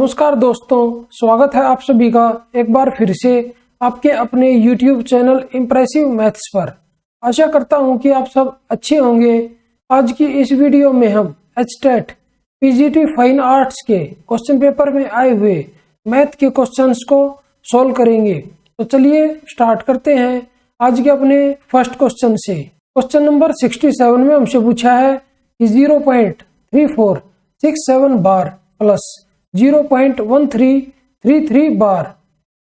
नमस्कार दोस्तों, स्वागत है आप सभी का एक बार फिर से आपके अपने YouTube चैनल इम्प्रेसिव मैथ्स पर। आशा करता हूं कि आप सब अच्छे होंगे। आज की इस वीडियो में हम HTET PGT फाइन आर्ट्स के क्वेश्चन पेपर में आए हुए मैथ के क्वेश्चंस को सॉल्व करेंगे। तो चलिए स्टार्ट करते हैं आज के अपने फर्स्ट क्वेश्चन से। क्वेश्चन नंबर 67 में हमसे पूछा है कि 0.3467 बार प्लस 0.1333 बार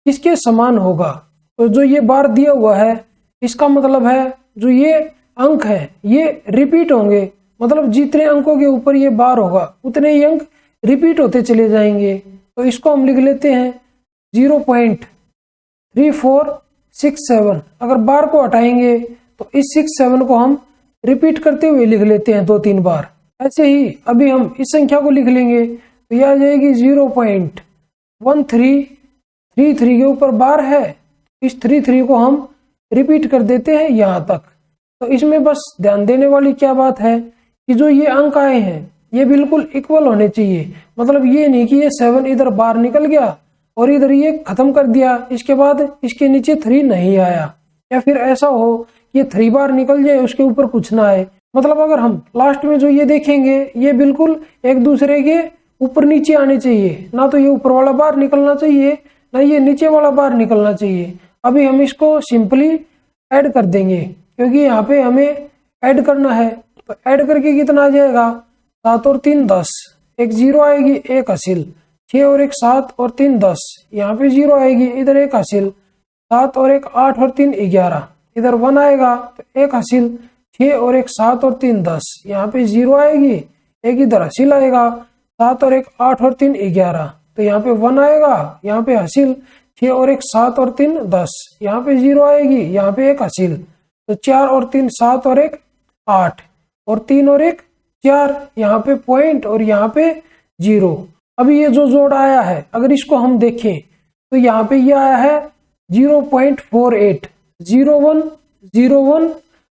किसके समान होगा। तो जो ये बार दिया हुआ है इसका मतलब है जो ये अंक है ये रिपीट होंगे, मतलब जितने अंकों के ऊपर ये बार होगा उतने ही अंक रिपीट होते चले जाएंगे। तो इसको हम लिख लेते हैं 0.3467। अगर बार को हटाएंगे तो इस 67 को हम रिपीट करते हुए लिख लेते हैं 2-3 बार। ऐसे ही अभी हम इस संख्या को लिख लेंगे तो यह आ जाएगी 0.1333 के ऊपर बार है, इस 33 को हम रिपीट कर देते हैं यहाँ तक। तो इसमें बस ध्यान देने वाली क्या बात है कि जो ये अंक आए हैं ये बिल्कुल इक्वल होने चाहिए, मतलब ये नहीं कि ये 7 इधर बाहर निकल गया और इधर ये खत्म कर दिया, इसके बाद इसके नीचे 3 नहीं आया, या फिर ऐसा हो कि ये 3 बार निकल जाए उसके ऊपर कुछ ना आए। मतलब अगर हम लास्ट में जो ये देखेंगे ये बिल्कुल एक दूसरे के ऊपर नीचे आने चाहिए, ना तो ये ऊपर वाला बार निकलना चाहिए ना ये नीचे वाला बार निकलना चाहिए। अभी हम इसको सिंपली ऐड कर देंगे क्योंकि यहाँ पे हमें ऐड करना है। तो ऐड करके कितना आ जाएगा 7 और 3 10, एक 0 आएगी एक हासिल, 6 और एक 7 और 3 10, यहाँ पे 0 आएगी इधर एक हासिल, 7 और एक 8 और 3 11, इधर 1 आएगा तो एक हासिल, 6 और एक 7 और 3 10, यहाँ पे 0 आएगी एक इधर हासिल आएगा, 7 और एक 8 और 3 11, तो यहाँ पे 1 आएगा, यहाँ पे हासिल, 6 और एक 7 और 3 10, यहाँ पे 0 आएगी, यहाँ पे एक हासिल, तो 4 और 3 7 और एक 8 और 3 और एक 4, यहाँ पे पॉइंट और यहाँ पे 0। अभी ये जो जोड़ आया है अगर इसको हम देखें तो यहाँ पे ये आया है 0.48 01 01,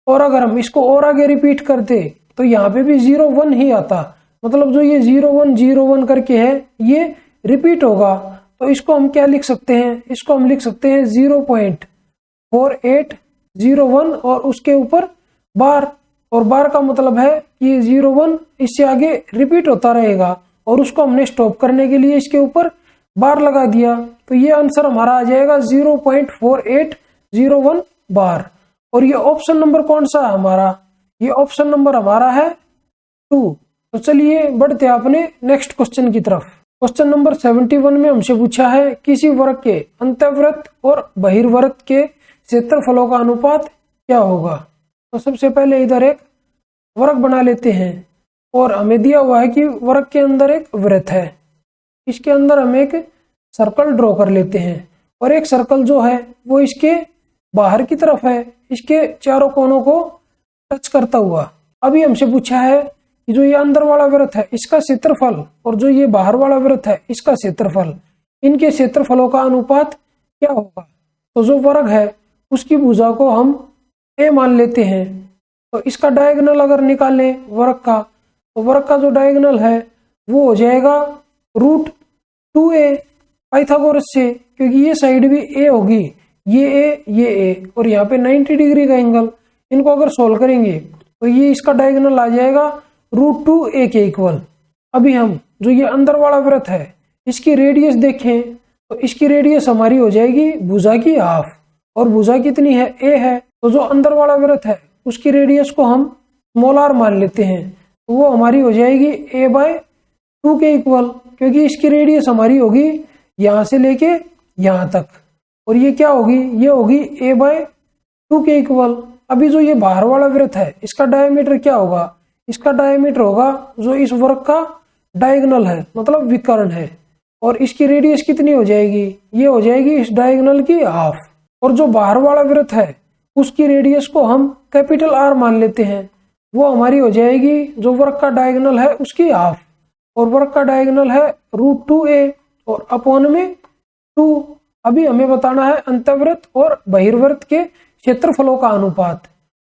और अगर हम इसको और आगे रिपीट करते तो यहाँ पे भी 01 ही आता, मतलब जो ये 0101 करके है ये रिपीट होगा। तो इसको हम क्या लिख सकते हैं, इसको हम लिख सकते हैं 0.4801 और उसके ऊपर बार, और बार का मतलब है कि 01 इससे आगे रिपीट होता रहेगा और उसको हमने स्टॉप करने के लिए इसके ऊपर बार लगा दिया। तो ये आंसर हमारा आ जाएगा 0.4801 बार। और ये ऑप्शन नंबर कौन सा है हमारा, ये ऑप्शन नंबर हमारा है 2। तो चलिए बढ़ते हैं अपने नेक्स्ट क्वेश्चन की तरफ। क्वेश्चन नंबर 71 में हमसे पूछा है किसी वर्ग के अंतःवृत्त और बहिर्वृत्त के क्षेत्रफलों का अनुपात क्या होगा। तो सबसे पहले इधर एक वर्ग बना लेते हैं और हमें दिया हुआ है कि वर्ग के अंदर एक वृत्त है, इसके अंदर हम एक सर्कल ड्रॉ कर लेते हैं और एक सर्कल जो है वो इसके बाहर की तरफ है, इसके चारों कोनों को टच करता हुआ। अभी हमसे पूछा है कि जो ये अंदर वाला वृत्त है इसका क्षेत्रफल और जो ये बाहर वाला वृत्त है इसका क्षेत्रफल, इनके क्षेत्रफलों का अनुपात क्या होगा। तो जो वर्ग है उसकी भुजा को हम a मान लेते हैं, तो इसका डायगोनल अगर निकालें वर्ग का, तो वर्ग का जो डायगोनल है वो हो जाएगा √2a पाइथागोरस से, क्योंकि ये साइड भी a होगी, ये a और यहाँ पे 90 डिग्री का एंगल, इनको अगर सोल्व करेंगे तो ये इसका डायगोनल आ जाएगा √2a के इक्वल। अभी हम जो ये अंदर वाला वृत्त है इसकी रेडियस देखें तो इसकी रेडियस हमारी हो जाएगी भुजा की हाफ, और भुजा कितनी है a है, तो जो अंदर वाला वृत्त है उसकी रेडियस को हम स्मॉल r मान लेते हैं, तो वो हमारी हो जाएगी a/2 के इक्वल, क्योंकि इसकी रेडियस हमारी होगी यहाँ से लेके यहाँ तक, और ये क्या होगी, ये होगी a/2 के इक्वल। अभी जो ये बाहर वाला वृत्त है इसका डायमीटर क्या होगा, इसका डायमीटर होगा जो इस वर्ग का डायगोनल है, मतलब विकर्ण है, और इसकी रेडियस कितनी हो जाएगी, ये हो जाएगी इस डायगोनल की हाफ। और जो बाहर वाला वृत्त है उसकी रेडियस को हम कैपिटल R मान लेते हैं, वो हमारी हो जाएगी जो वर्ग का डायगोनल है उसकी हाफ, और वर्ग का डायगोनल है √2a और अपॉन में 2। अभी हमें बताना है अंतःवृत्त और बहिर्वृत्त के क्षेत्रफलों का अनुपात,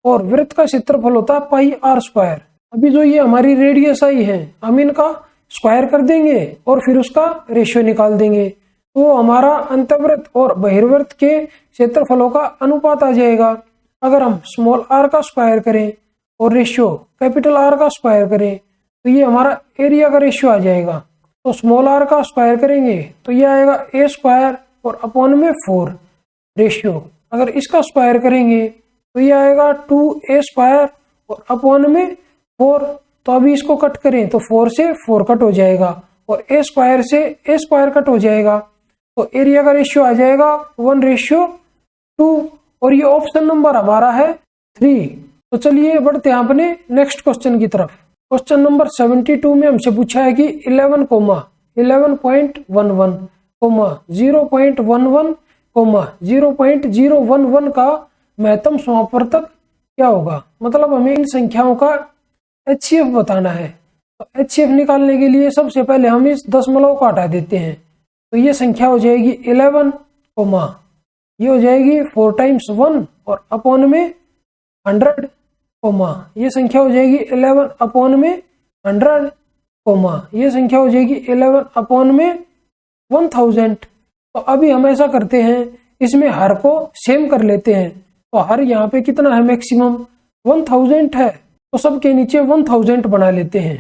और वृत्त का क्षेत्रफल होता है πr²। अभी जो ये हमारी रेडियस आई है हम इनका स्क्वायर कर देंगे और फिर उसका रेशियो निकाल देंगे, तो हमारा अंतर्वृत्त और बहिर्वृत्त के क्षेत्रफलों का अनुपात आ जाएगा। अगर हम स्मॉल आर का स्क्वायर करें और रेशियो कैपिटल आर का स्क्वायर करें तो ये हमारा एरिया का रेशियो आ जाएगा। तो स्मॉल आर का स्क्वायर करेंगे तो ये आएगा ए स्क्वायर और अपॉन में 4 रेशियो। अगर इसका स्क्वायर करेंगे तो ये आएगा 2a स्क्वायर और अपॉन में 4। तो अभी इसको कट करें तो 4 से 4 कट हो जाएगा और a स्क्वायर से a स्क्वायर कट हो जाएगा, तो एरिया का रेशियो आ जाएगा 1:2 और ये ऑप्शन नंबर हमारा है 3। तो चलिए बढ़ते हैं अपने नेक्स्ट क्वेश्चन की तरफ। क्वेश्चन नंबर 72 में हमसे पूछा है कि 11, 11.11, 0.11, 0.011 का महत्तम समापवर्तक क्या होगा। मतलब हमें इन संख्याओं का HCF बताना है। तो HCF निकालने के लिए सबसे पहले हम इस दशमलव को हटा देते हैं, तो ये संख्या हो जाएगी 11, ये हो जाएगी 4 टाइम्स 1 और अपॉन में 100, ये संख्या हो जाएगी 11 अपॉन में 100, ये संख्या हो जाएगी 11 अपॉन में 1000। तो अभी हम ऐसा करते हैं, इसमें हर को सेम कर लेते हैं। तो हर यहाँ पे कितना है, मैक्सिमम 1000 है, तो सबके नीचे 1000 बना लेते हैं।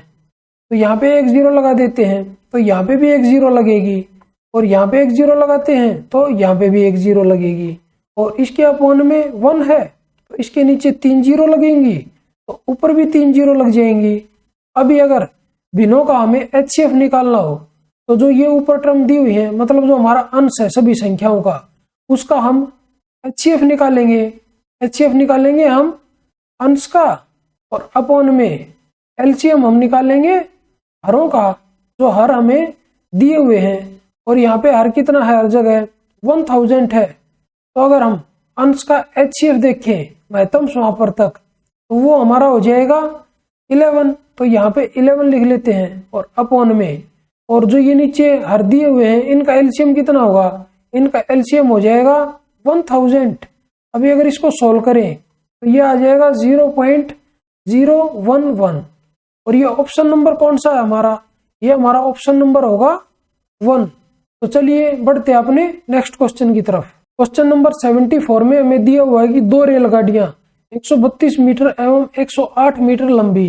तो यहाँ पे एक 0 लगा देते हैं, तो यहाँ पे भी एक 0 लगेगी और यहाँ पे एक 0 लगाते हैं तो यहाँ पे भी एक 0 लगेगी और इसके अपॉन में 1 है तो इसके नीचे 3 0 लगेंगी, तो ऊपर भी 3 0 लग जाएंगी। अभी अगर भिन्नों का हमें HCF निकालना हो तो जो ये ऊपर टर्म दी हुई है, मतलब जो हमारा अंश है सभी संख्याओं का, उसका हम HCF निकालेंगे। HCF निकालेंगे हम अंश का और अपॉन में LCM हम निकालेंगे हरों का, जो हर हमें दिए हुए हैं। और यहाँ पे हर कितना है, हर जगह 1000 है। तो अगर हम अंश का HCF देखें महत्तम समापवर्तक, तो वो हमारा हो जाएगा 11। तो यहाँ पे 11 लिख लेते हैं और अपॉन में, और जो ये नीचे हर दिए हुए हैं इनका LCM कितना होगा, इनका LCM हो जाएगा 1000। अभी अगर इसको सोल्व करें तो ये आ जाएगा 0.011 और ये ऑप्शन नंबर कौन सा है हमारा, ये हमारा ऑप्शन नंबर होगा 1। तो चलिए बढ़ते हैं अपने नेक्स्ट क्वेश्चन की तरफ। क्वेश्चन नंबर 74 में हमें दिया हुआ है कि 2 रेलगाड़ियां 132 मीटर एवं 108 मीटर लंबी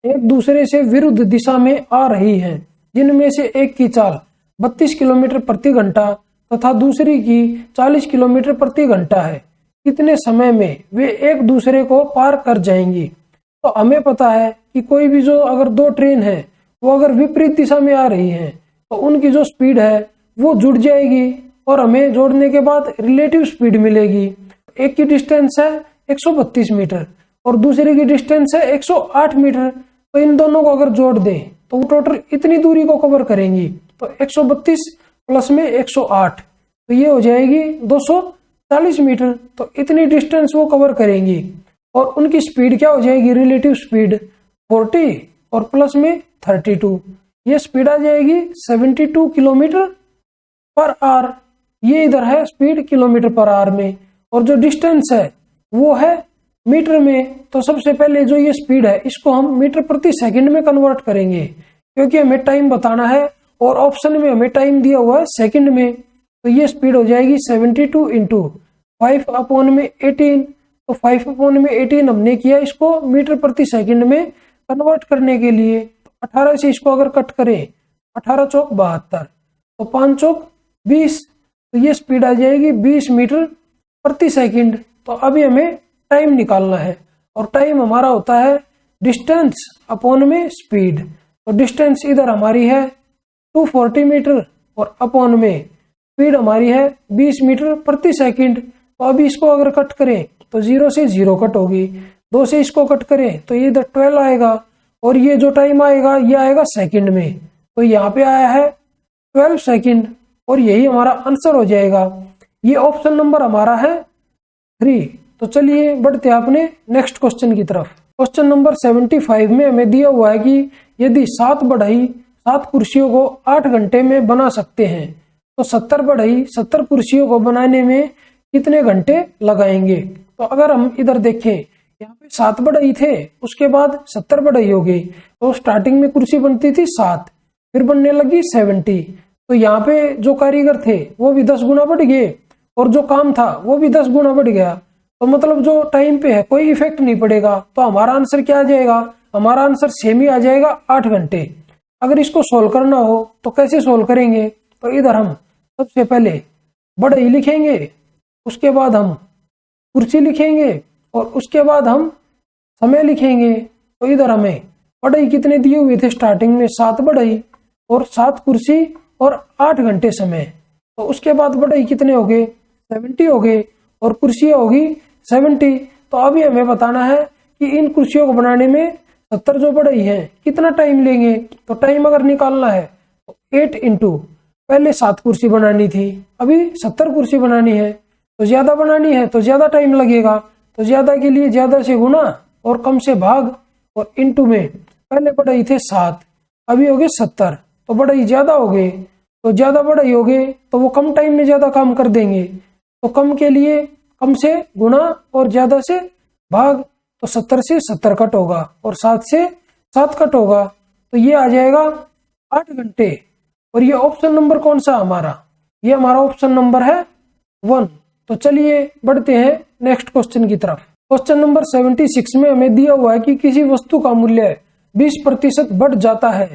एक दूसरे से विरुद्ध दिशा में आ रही हैं, जिनमें से एक की चाल 32 किलोमीटर प्रति घंटा तथा दूसरी की 40 किलोमीटर प्रति घंटा है। कितने समय में वे एक दूसरे को पार कर जाएंगी। तो हमें पता है कि कोई भी जो अगर 2 ट्रेन है वो अगर विपरीत दिशा में आ रही हैं तो उनकी जो स्पीड है वो जुड़ जाएगी और हमें जोड़ने के बाद रिलेटिव स्पीड मिलेगी। एक की डिस्टेंस है 132 मीटर और दूसरे की डिस्टेंस है 108 मीटर, तो इन दोनों को अगर जोड़ दें तो वो टोटल इतनी दूरी को कवर करेंगी। तो 132 प्लस में 108 तो ये हो जाएगी 240 मीटर, तो इतनी डिस्टेंस वो कवर करेंगी। और उनकी स्पीड क्या हो जाएगी, रिलेटिव स्पीड 40 और प्लस में 32, ये स्पीड आ जाएगी 72 किलोमीटर पर आवर। ये इधर है स्पीड किलोमीटर पर आवर में, और जो डिस्टेंस है वो है मीटर में। तो सबसे पहले जो ये स्पीड है इसको हम मीटर प्रति सेकंड में कन्वर्ट करेंगे, क्योंकि हमें टाइम बताना है और ऑप्शन में हमें टाइम दिया हुआ है सेकंड में। तो ये स्पीड हो जाएगी 72 इंटू 5/18। तो 5/18 हमने किया इसको मीटर प्रति सेकंड में कन्वर्ट करने के लिए। 18 से इसको अगर कट करें 18 चौक 72 तो 5 चौक 20, तो ये स्पीड आ जाएगी 20 मीटर प्रति सेकंड। तो अभी हमें टाइम निकालना है और टाइम हमारा होता है डिस्टेंस अपॉन में स्पीड। तो डिस्टेंस इधर हमारी है 240 मीटर और अपॉन में स्पीड हमारी है 20 मीटर प्रति सेकंड। तो अभी इसको अगर कट करें तो 0 से 0 कट होगी, 2 से इसको कट करें तो ये इधर 12 आएगा और ये जो टाइम आएगा ये आएगा सेकंड में। तो यहाँ पे आया है 12 सेकंड और यही हमारा आंसर हो जाएगा। ये ऑप्शन नंबर हमारा है 3। तो चलिए बढ़ते हैं अपने नेक्स्ट क्वेश्चन की तरफ। क्वेश्चन नंबर 75 में हमें दिया हुआ है कि यदि 7 बढ़ई 7 कुर्सियों को 8 घंटे में बना सकते हैं तो 70 बढ़ई 70 कुर्सियों को बनाने में कितने घंटे लगाएंगे। तो अगर हम इधर देखें यहाँ पे 7 बढ़ई थे, उसके बाद 70 बढ़ई हो गई, तो स्टार्टिंग में कुर्सी बनती थी 7, फिर बनने लगी 70। तो यहाँ पे जो कारीगर थे वो भी 10 गुना बढ़ गए और जो काम था वो भी 10 गुना बढ़ गया। तो मतलब जो टाइम पे है कोई इफेक्ट नहीं पड़ेगा। तो हमारा आंसर क्या आ जाएगा? हमारा आंसर सेम ही आ जाएगा, 8 घंटे। अगर इसको सोल्व करना हो तो कैसे सोल्व करेंगे? तो इधर हम सबसे पहले बढ़ई लिखेंगे, उसके बाद हम कुर्सी लिखेंगे और उसके बाद हम समय लिखेंगे। तो इधर हमें बढ़ई कितने दिए हुए थे स्टार्टिंग में? 7 बढ़ई और 7 कुर्सी और 8 घंटे समय। तो उसके बाद बढ़ई कितने हो गए? 70 हो गए और कुर्सियां होगी 70। तो अभी हमें बताना है कि इन कुर्सियों को बनाने में 70 जो बढ़ई है कितना टाइम लेंगे। तो टाइम अगर निकालना है तो 8 इंटू पहले 7 कुर्सी बनानी थी, अभी 70 कुर्सी बनानी है। तो ज्यादा बनानी है तो ज्यादा टाइम लगेगा। तो ज्यादा के लिए ज्यादा से गुना और कम से भाग और इंटू में पहले बढ़ई थे 7, अभी हो गए 70। तो बढ़ई ज्यादा हो गए, तो ज्यादा बढ़ई हो गए तो वो कम टाइम में ज्यादा काम कर देंगे। तो कम के लिए कम से गुना और ज्यादा से भाग। तो 70 से 70 कट होगा और 7 से 7 कट होगा। तो ये आ जाएगा 8 घंटे। और ये ऑप्शन नंबर कौन सा हमारा? ये हमारा ऑप्शन नंबर है 1। तो चलिए बढ़ते हैं नेक्स्ट क्वेश्चन की तरफ। क्वेश्चन नंबर 76 में हमें दिया हुआ है कि किसी वस्तु का मूल्य 20% बढ़ जाता है।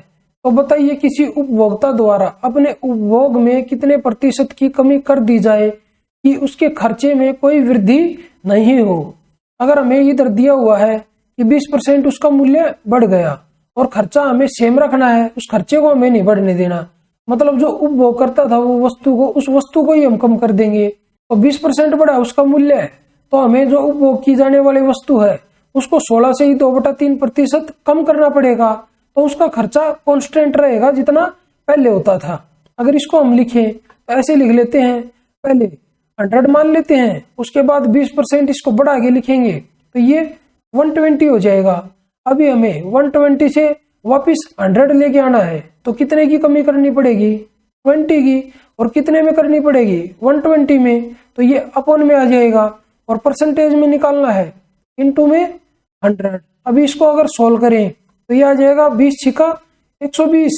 तो बताइए किसी उपभोक्ता द्वारा अपने उपभोग में कितने प्रतिशत की कमी कर दी जाए कि उसके खर्चे में कोई वृद्धि नहीं हो। अगर हमें इधर दिया हुआ है कि 20% उसका मूल्य बढ़ गया और खर्चा हमें सेम रखना है, उस खर्चे को हमें नहीं बढ़ने देना। मतलब जो उपभोग करता था वो वस्तु को, उस वस्तु को ही हम कम कर देंगे। तो 20% बढ़ा उसका मूल्य है, तो हमें जो उपभोग की जाने वाली वस्तु है उसको 16 से ही 2/3% कम करना पड़ेगा। तो उसका खर्चा कांस्टेंट रहेगा जितना पहले होता था। अगर इसको हम लिखें तो ऐसे लिख लेते हैं, पहले 100 मान लेते हैं, उसके बाद 20% इसको बढ़ा के लिखेंगे तो ये 120 हो जाएगा। अभी हमें 120 से वापस 100 लेके आना है तो कितने की कमी करनी पड़ेगी? 20 की। और कितने में करनी पड़ेगी? 120 में। तो ये अपॉन में आ जाएगा और परसेंटेज में निकालना है, इनटू में 100। अभी इसको अगर सोल्व करें तो ये आ जाएगा 20 छिका 120,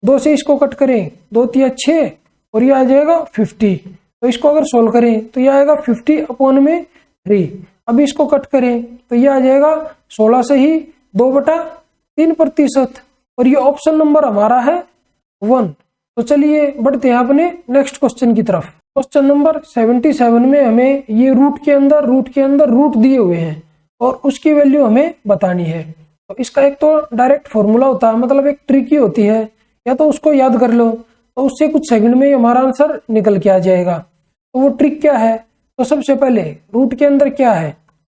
2 से इसको कट करें 2 तिया 6 और ये आ जाएगा 50। तो इसको अगर सोल्व करें तो ये आएगा 50 अपॉन में 3। अभी इसको कट करें तो ये आ जाएगा 16 से ही 2/3%। और ये ऑप्शन नंबर हमारा है 1। तो चलिए बढ़ते हैं अपने नेक्स्ट क्वेश्चन की तरफ। क्वेश्चन नंबर 77 में हमें ये रूट के अंदर रूट दिए हुए हैं और उसकी वैल्यू हमें बतानी है। तो इसका एक तो डायरेक्ट फॉर्मूला होता है, मतलब एक ट्रिक ही होती है, या तो उसको याद कर लो तो उससे कुछ सेकंड में ही हमारा आंसर निकल के आ जाएगा। तो वो ट्रिक क्या है? तो सबसे पहले रूट के अंदर क्या है?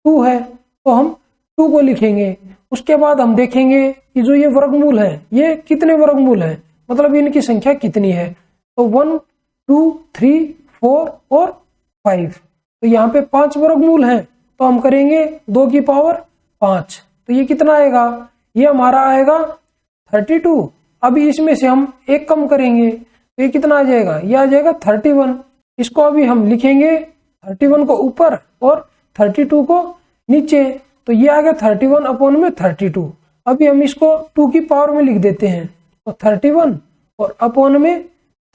2 है, तो हम 2 को लिखेंगे। उसके बाद हम देखेंगे कि जो ये वर्गमूल है ये कितने वर्गमूल है, मतलब इनकी संख्या कितनी है। तो 1, 2, 3, 4 और 5। तो यहाँ पे 5 वर्गमूल हैं, तो हम करेंगे 2 की पावर 5। तो ये कितना आएगा? ये हमारा आएगा 32। अभी इसमें से हम एक कम करेंगे तो ये कितना आ जाएगा? ये आ जाएगा 31। इसको अभी हम लिखेंगे 31 को ऊपर और 32 को नीचे। तो ये आ गया 31 अपॉन में 32। अभी हम इसको 2 की पावर में लिख देते हैं, तो 31 और अपॉन में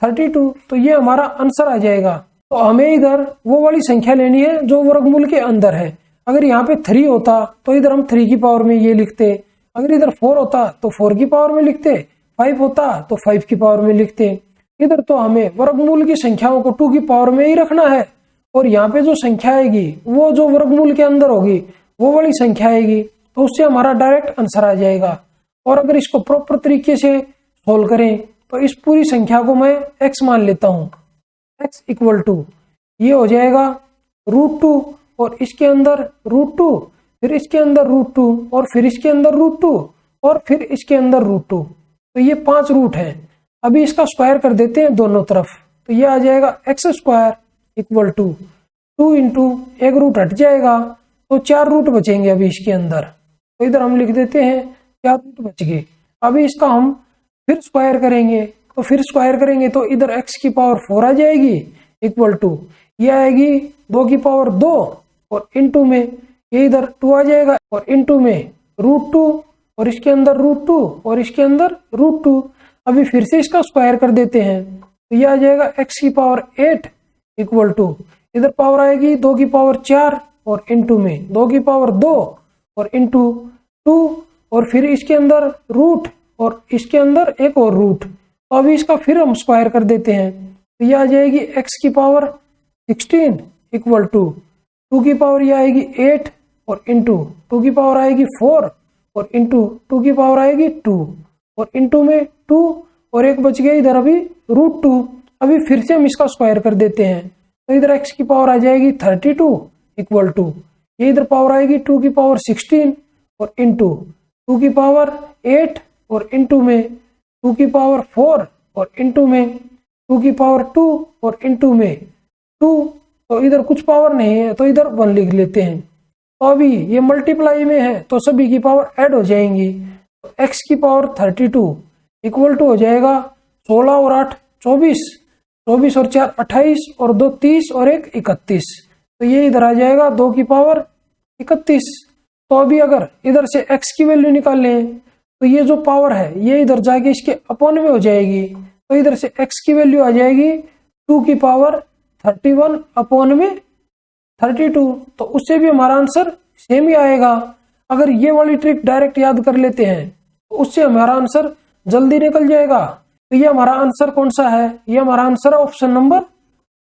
32। तो ये हमारा आंसर आ जाएगा। तो हमें इधर वो वाली संख्या लेनी है जो वर्गमूल के अंदर है। अगर यहाँ पे 3 होता तो इधर हम 3 की पावर में ये लिखते, अगर इधर 4 होता तो 4 की पावर में लिखते, 5 होता तो 5 की पावर में लिखते। इधर तो हमें वर्गमूल की संख्याओं को 2 की पावर में ही रखना है और यहाँ पे जो संख्या आएगी वो जो वर्गमूल के अंदर होगी वो वाली संख्या आएगी, तो उससे हमारा डायरेक्ट आंसर आ जाएगा। और अगर इसको प्रॉपर तरीके से सोल्व करें तो इस पूरी संख्या को मैं x मान लेता हूँ। x इक्वल टू ये हो जाएगा √2 और इसके अंदर √2, फिर इसके अंदर √2 और फिर इसके अंदर √2 और फिर इसके अंदर √2। तो ये 5 रूट है। अभी इसका स्क्वायर कर देते हैं दोनों तरफ, तो ये आ जाएगा x² इक्वल टू 2 इंटू एक रूट हट जाएगा तो 4 रूट बचेंगे अभी इसके अंदर। तो इधर हम लिख देते हैं 4 रूट बच गए। अभी इसका हम फिर स्क्वायर करेंगे, तो फिर स्क्वायर करेंगे तो इधर x की पावर 4 आ जाएगी इक्वल टू ये आएगी 2 की पावर 2 और इनटू में ये इधर 2 आ जाएगा और इनटू में √2 और इसके अंदर √2 और इसके अंदर √2। अभी फिर से इसका स्क्वायर कर देते हैं, तो ये आ जाएगा x की पावर 8 इक्वल टू, इधर पावर आएगी 2 की पावर 4 और इनटू में 2 की पावर 2 और इनटू 2 और फिर इसके अंदर रूट और इसके अंदर एक और रूट। तो अभी इसका फिर हम स्क्वायर कर देते हैं, तो ये आ जाएगी x की पावर 16 इक्वल टू 2 की पावर ये आएगी 8 और इंटू 2 की पावर आएगी 4 और इंटू 2 की पावर आएगी 2 और इंटू में 2 और एक बच गया इधर अभी √2। अभी फिर से हम इसका स्क्वायर कर देते हैं, तो इधर x की पावर आ जाएगी 32 इक्वल टू, ये इधर पावर आएगी 2 की पावर 16 और इंटू 2 की पावर 8 और इंटू में 2 की पावर 4 और इंटू में 2 की पावर 2 और इंटू में 2। तो इधर कुछ पावर नहीं है तो इधर 1 लिख लेते हैं। तो अभी ये मल्टीप्लाई में है तो सभी की पावर ऐड हो जाएंगी, तो x की पावर 32 इक्वल टू हो जाएगा 16 और 8 24, 24 और 4 28 और 2 30 और 1 31। तो ये इधर आ जाएगा 2 की पावर 31। तो अभी अगर इधर से x की वैल्यू निकालें तो ये जो पावर है ये इधर जाके इसके अपॉन में हो जाएगी, तो इधर से x की वैल्यू आ जाएगी 2 की पावर 31 अपॉन में 32। तो उससे भी हमारा आंसर सेम ही आएगा। अगर ये वाली ट्रिक डायरेक्ट याद कर लेते हैं तो उससे हमारा आंसर जल्दी निकल जाएगा। तो ये हमारा आंसर कौन सा है? ये हमारा आंसर है ऑप्शन नंबर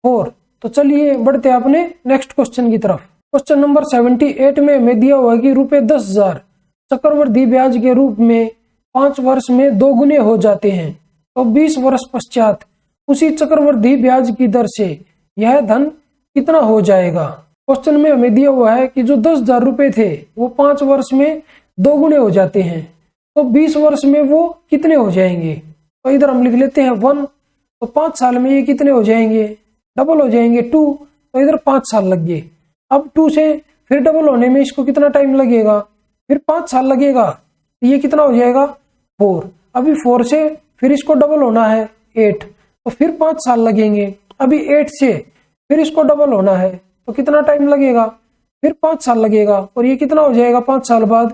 4। तो चलिए बढ़ते हैं अपने नेक्स्ट क्वेश्चन की तरफ। क्वेश्चन नंबर 78 में हमें दिया हुआ है कि ₹10,000 चक्रवृद्धि ब्याज के रूप में 5 वर्ष में 2 गुने हो जाते हैं, तो 20 वर्ष पश्चात उसी चक्रवृद्धि ब्याज की दर से यह धन कितना हो जाएगा। क्वेश्चन में हमें दिया हुआ है कि जो 10,000 रुपए थे वो 5 वर्ष में 2 गुने हो जाते हैं, तो 20 वर्ष में वो कितने हो जाएंगे। तो इधर हम लिख लेते हैं 1, तो 5 साल में ये कितने हो जाएंगे, डबल हो जाएंगे 2, तो इधर 5 साल लग गए। अब 2 से फिर डबल होने में इसको कितना टाइम लगेगा, फिर 5 साल लगेगा, तो ये कितना हो जाएगा 4। अभी 4 से फिर इसको डबल होना है 8, तो फिर 5 साल लगेंगे। अभी 8 से फिर इसको डबल होना है तो कितना टाइम लगेगा, फिर 5 साल लगेगा, और ये कितना हो जाएगा 5 साल बाद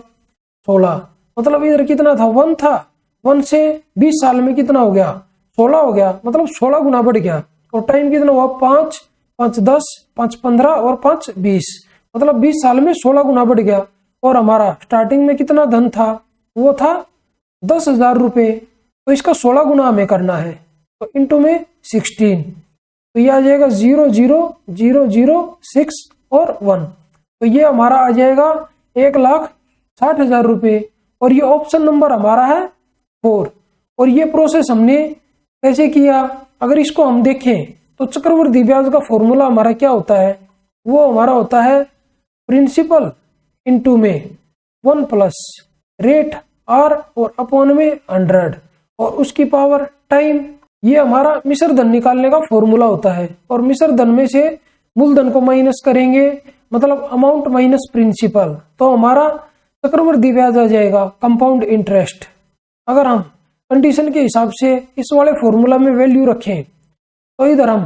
16। मतलब इधर कितना था 1 था, 1 से 20 साल में कितना हो गया 16 हो गया, मतलब 16 गुना बढ़ गया। और टाइम कितना हुआ 5, 5 10, 5 15 और 5 20, मतलब 20 साल में 16 गुना बढ़ गया। और हमारा स्टार्टिंग में कितना धन था, वो था 10,000 रुपए, तो इसका 16 गुना हमें करना है, तो इंटू में 16, तो ये आ जाएगा 0 0 0 0 6 और 1, तो ये हमारा आ जाएगा 1,60,000 रुपए। और ये ऑप्शन नंबर हमारा है 4। और ये प्रोसेस हमने कैसे किया, अगर इसको हम देखें तो चक्रवृद्धि ब्याज का फॉर्मूला हमारा क्या होता है, वो हमारा होता है प्रिंसिपल इंटू में 1 प्लस रेट R और अपॉन में 100 और उसकी पावर टाइम। ये हमारा मिश्र धन निकालने का फॉर्मूला होता है, और मिश्र धन में से मूलधन को माइनस करेंगे, मतलब अमाउंट माइनस प्रिंसिपल, तो हमारा चक्रवृद्धि ब्याज आ जाएगा कंपाउंड इंटरेस्ट। अगर हम कंडीशन के हिसाब से इस वाले फॉर्मूला में वैल्यू रखें तो इधर हम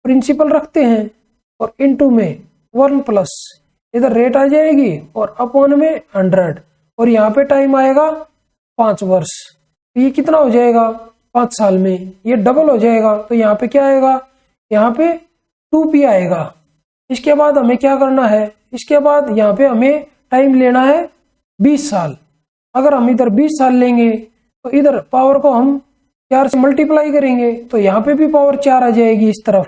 प्रिंसिपल रखते हैं और इनटू में 1 प्लस इधर रेट आ जाएगी और अपॉन में 100, और यहाँ पे टाइम आएगा 5 वर्ष, तो ये कितना हो जाएगा 5 साल में ये डबल हो जाएगा, तो यहाँ पे क्या आएगा, यहाँ पे 2p आएगा। इसके बाद हमें क्या करना है, इसके बाद यहाँ पे हमें टाइम लेना है 20 साल। अगर हम इधर 20 साल लेंगे तो इधर पावर को हम 4 से मल्टीप्लाई करेंगे, तो यहाँ पे भी पावर 4 आ जाएगी इस तरफ।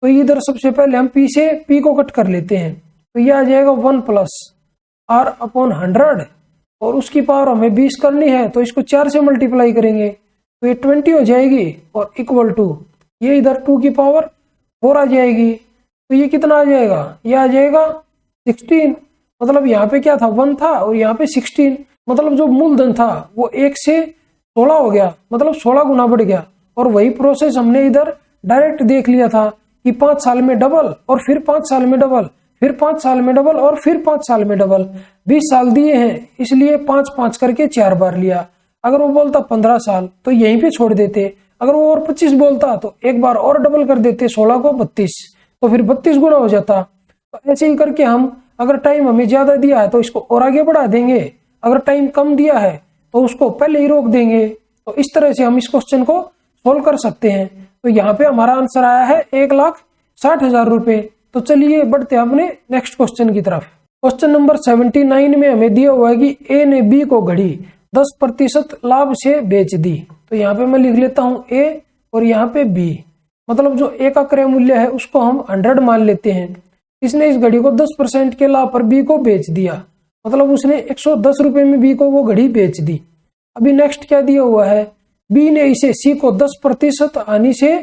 तो इधर सबसे पहले हम p से p को कट कर लेते हैं, तो ये आ जाएगा 1 प्लस R अपॉन 100, और उसकी पावर हमें 20 करनी है तो इसको 4 से मल्टीप्लाई करेंगे तो ये 20 हो जाएगी, और इक्वल टू ये इधर 2 की पावर 4 आ जाएगी, तो ये कितना आ जाएगा, ये आ जाएगा 16। मतलब यहाँ पे क्या था 1 था और यहाँ पे 16, मतलब जो मूलधन था वो 1 से 16 हो गया, मतलब 16 गुना बढ़ गया। और वही प्रोसेस हमने इधर डायरेक्ट देख लिया था कि 5 साल में डबल और फिर 5 साल में डबल, फिर 5 साल में डबल और फिर 5 साल में डबल। 20 साल दिए हैं इसलिए 5 5 करके 4 बार लिया। अगर वो बोलता 15 साल तो यहीं पे छोड़ देते, अगर वो और 25 बोलता तो एक बार और डबल कर देते 16 को 32, तो फिर 32 गुना हो जाता। तो ऐसे ही करके हम, अगर टाइम हमें ज्यादा दिया है तो इसको और आगे बढ़ा देंगे, अगर टाइम कम दिया है तो उसको पहले ही रोक देंगे। तो इस तरह से हम इस क्वेश्चन को सोल्व कर सकते हैं। तो यहाँ पे हमारा आंसर आया है 1,60,000 रुपए। तो चलिए बढ़ते हैं अपने नेक्स्ट क्वेश्चन की तरफ। क्वेश्चन नंबर 79 में हमें दिया हुआ है कि ए ने बी को घड़ी 10% लाभ से बेच दी। तो यहाँ पे मैं लिख लेता हूँ ए और यहाँ पे बी, मतलब जो ए का क्रय मूल्य है उसको हम 100 मान लेते हैं। इसने इस घड़ी को 10% के लाभ पर बी को बेच दिया, मतलब उसने 110 रुपए में बी को वो घड़ी बेच दी। अभी नेक्स्ट क्या दिया हुआ है, बी ने इसे सी को 10% हानि से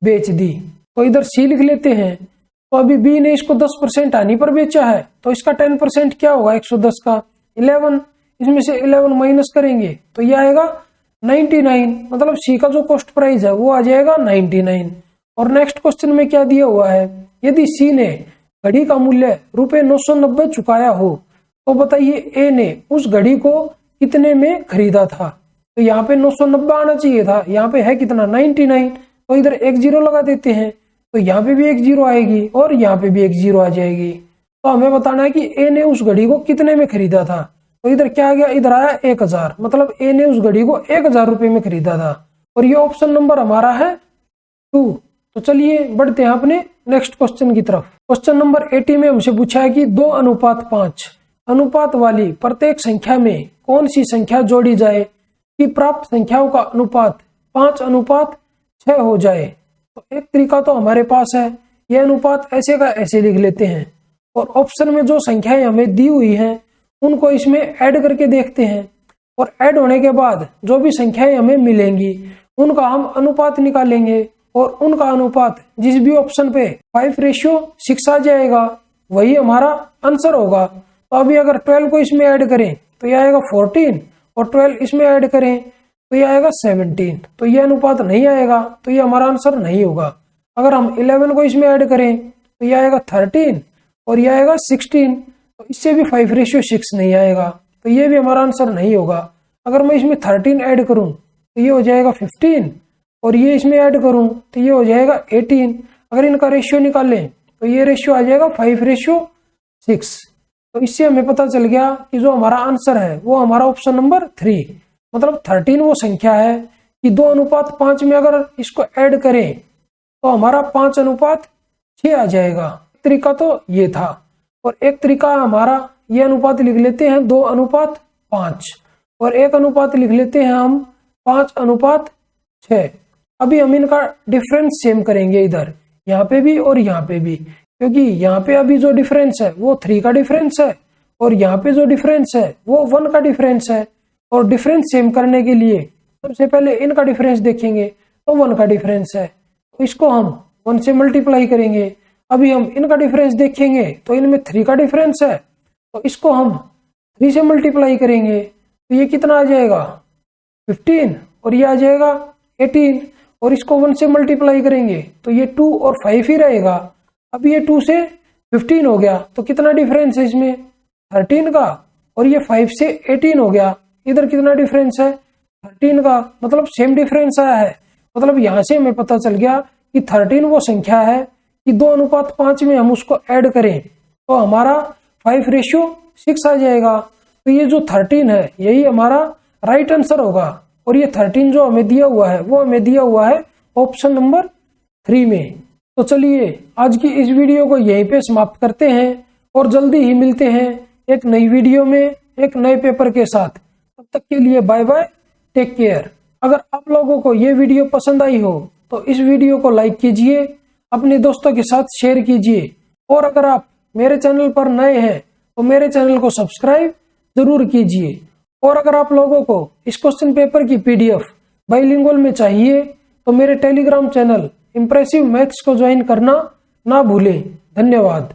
बेच दी। तो इधर सी लिख लेते हैं। तो अभी बी ने इसको 10% हानि पर बेचा है, तो इसका 10% क्या होगा 110 का 11, इसमें से 11 माइनस करेंगे तो ये आएगा 99, मतलब सी का जो कॉस्ट प्राइस है वो आ जाएगा 99। और नेक्स्ट क्वेश्चन में क्या दिया हुआ है, यदि सी ने घड़ी का मूल्य ₹990 चुकाया हो तो बताइए ए ने उस घड़ी को कितने में खरीदा था। तो यहाँ पे 990 आना चाहिए था, यहाँ पे है कितना 99, तो इधर एक जीरो लगा देते हैं। तो यहाँ पे भी एक जीरो आएगी और यहाँ पे भी एक जीरो आ जाएगी। तो हमें बताना है कि ए ने उस घड़ी को कितने में खरीदा था। तो इधर क्या आ गया, इधर आया 1000, मतलब ए ने उस घड़ी को 1000 रुपए में खरीदा था। और ये ऑप्शन नंबर हमारा है 2। तो चलिए बढ़ते हैं अपने नेक्स्ट क्वेश्चन की तरफ। क्वेश्चन नंबर 80 में हमसे पूछा है कि 2:5 अनुपात वाली प्रत्येक संख्या में कौन सी संख्या जोड़ी जाए कि प्राप्त संख्याओं का अनुपात 5:6 हो जाए। तो एक तरीका तो हमारे पास है, यह अनुपात ऐसे का ऐसे लिख लेते हैं और ऑप्शन में जो संख्याएं हमें दी हुई हैं उनको इसमें ऐड करके देखते हैं, और ऐड होने के बाद जो भी संख्याएं हमें मिलेंगी उनका हम अनुपात निकालेंगे, और उनका अनुपात जिस भी ऑप्शन पे 5:6 आ जाएगा वही हमारा आंसर होगा। तो अभी अगर 12 को इसमें ऐड करें तो यह आएगा 14, और 12 इसमें ऐड करें तो यह आएगा 17। तो यह अनुपात नहीं आएगा, तो यह हमारा आंसर नहीं होगा। अगर हम 11 को इसमें ऐड करें तो यह आएगा 13 और यह आएगा 16, तो इससे भी 5:6 नहीं आएगा, तो यह भी हमारा आंसर नहीं होगा। अगर मैं इसमें 13 ऐड करूं तो ये हो जाएगा 15, और ये इसमें ऐड करूं तो ये हो जाएगा 18। अगर इनका रेशियो निकालें तो ये रेशियो आ जाएगा 5:6। तो इससे हमें पता चल गया कि जो हमारा आंसर है वो हमारा ऑप्शन नंबर 3, मतलब 13 वो संख्या है कि 2:5 में अगर इसको ऐड करें तो हमारा 5:6 आ जाएगा। तरीका तो ये था, और एक तरीका हमारा ये अनुपात लिख लेते हैं 2:5, और एक अनुपात लिख लेते हैं हम 5:6। अभी हम इनका डिफरेंस सेम करेंगे, इधर यहाँ पे भी और यहाँ पे भी, क्योंकि यहाँ पे अभी जो डिफरेंस है वो 3 का डिफरेंस है, और यहाँ पे जो डिफरेंस है वो 1 का डिफरेंस है। और डिफरेंस सेम करने के लिए सबसे पहले इनका डिफरेंस देखेंगे तो 1 का डिफरेंस है, तो इसको हम 1 से मल्टीप्लाई करेंगे। अभी हम इनका डिफरेंस देखेंगे तो इनमें 3 का डिफरेंस है, तो इसको हम 3 से मल्टीप्लाई करेंगे तो ये कितना आ जाएगा 15, और ये आ जाएगा 18, और इसको 1 से मल्टीप्लाई करेंगे तो ये 2 और 5 ही रहेगा। अब ये 2 से 15 हो गया, तो कितना डिफरेंस है इसमें 13 का, और ये 5 से 18 हो गया। इधर कितना डिफरेंस है 13 का, मतलब सेम डिफरेंस आया है। मतलब यहाँ से हमें पता चल गया कि 13 वो संख्या है कि 2:5 में हम उसको ऐड करें तो हमारा 5:6 आ जाएगा। तो ये जो 13 है यही हमारा राइट आंसर होगा, और ये 13 जो हमें दिया हुआ है वो हमें दिया हुआ है ऑप्शन नंबर 3 में। तो चलिए आज की इस वीडियो को यहीं पे समाप्त करते हैं, और जल्दी ही मिलते हैं एक नई वीडियो में एक नए पेपर के साथ। तब तक के लिए बाय बाय, टेक केयर। अगर आप लोगों को ये वीडियो पसंद आई हो तो इस वीडियो को लाइक कीजिए, अपने दोस्तों के साथ शेयर कीजिए, और अगर आप मेरे चैनल पर नए हैं तो मेरे चैनल को सब्सक्राइब जरूर कीजिए। और अगर आप लोगों को इस क्वेश्चन पेपर की PDF बाइलिंगुअल में चाहिए तो मेरे टेलीग्राम चैनल इम्प्रेसिव मैथ्स को ज्वाइन करना ना भूलें। धन्यवाद।